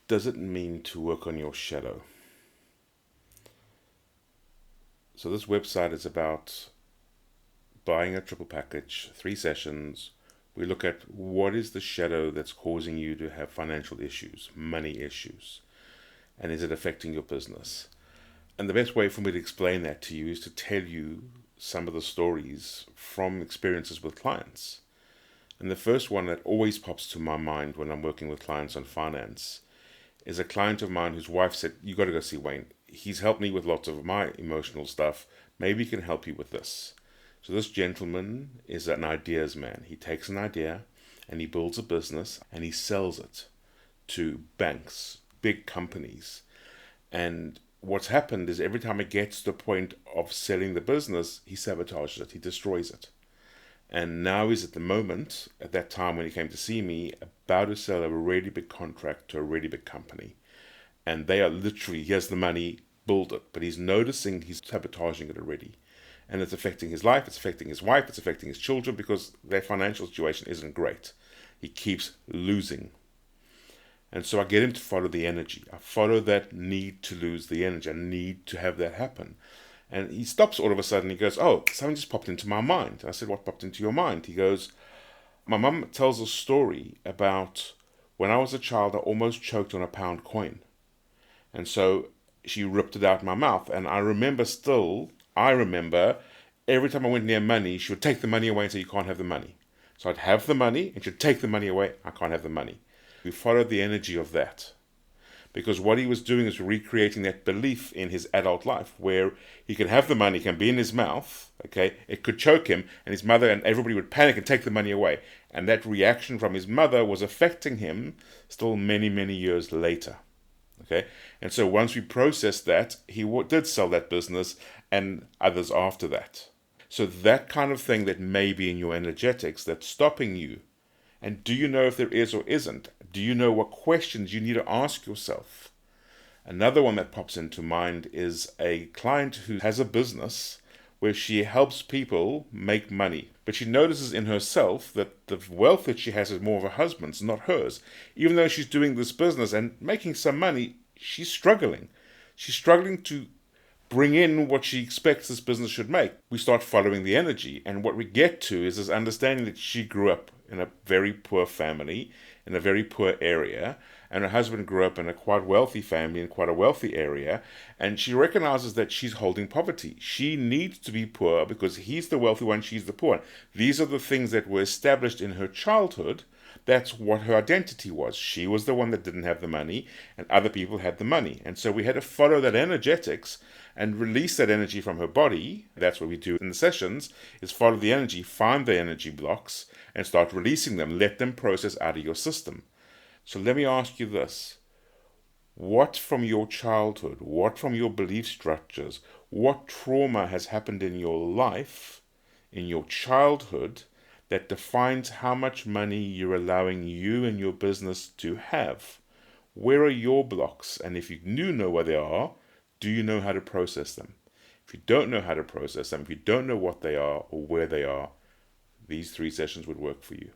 does it mean to work on your shadow? So this website is about buying a triple package, 3 sessions. We look at what is the shadow that's causing you to have financial issues, money issues, and is it affecting your business? And the best way for me to explain that to you is to tell you some of the stories from experiences with clients. And the first one that always pops to my mind when I'm working with clients on finance is a client of mine whose wife said, "You got to go see Wayne. He's helped me with lots of my emotional stuff. Maybe he can help you with this." So this gentleman is an ideas man. He takes an idea and he builds a business and he sells it to banks, big companies. And what's happened is every time it gets to the point of selling the business, he sabotages it, he destroys it. And now he's at the moment, at that time when he came to see me, about to sell a really big contract to a really big company. And they are literally, he has the money, build it. But he's noticing he's sabotaging it already. And it's affecting his life, it's affecting his wife, it's affecting his children because their financial situation isn't great. He keeps losing. And so I get him to follow the energy. I follow that need to lose the energy. I need to have that happen. And he stops all of a sudden. He goes, "Oh, something just popped into my mind." I said, "What popped into your mind?" He goes, "My mum tells a story about when I was a child, I almost choked on a pound coin. And so she ripped it out of my mouth. And I remember every time I went near money, she would take the money away and say, 'You can't have the money.' So I'd have the money and she'd take the money away. I can't have the money." We followed the energy of that. Because what he was doing is recreating that belief in his adult life where he can have the money, can be in his mouth, okay? It could choke him, and his mother and everybody would panic and take the money away. And that reaction from his mother was affecting him still many, many years later, okay? And so once we processed that, he did sell that business and others after that. So that kind of thing that may be in your energetics that's stopping you. And do you know if there is or isn't? Do you know what questions you need to ask yourself? Another one that pops into mind is a client who has a business where she helps people make money. But she notices in herself that the wealth that she has is more of her husband's, not hers. Even though she's doing this business and making some money, she's struggling. She's struggling to bring in what she expects this business should make. We start following the energy, and what we get to is this understanding that she grew up in a very poor family, in a very poor area, and her husband grew up in a quite wealthy family in quite a wealthy area, and she recognizes that she's holding poverty. She needs to be poor because he's the wealthy one, she's the poor. These are the things that were established in her childhood. That's what her identity was. She was the one that didn't have the money, and other people had the money. And so we had to follow that energetics and release that energy from her body. That's what we do in the sessions, is follow the energy, find the energy blocks, and start releasing them. Let them process out of your system. So let me ask you this. What from your childhood, what from your belief structures, what trauma has happened in your life, in your childhood, that defines how much money you're allowing you and your business to have? Where are your blocks? And if you do know where they are, do you know how to process them? If you don't know how to process them, if you don't know what they are or where they are, these 3 sessions would work for you.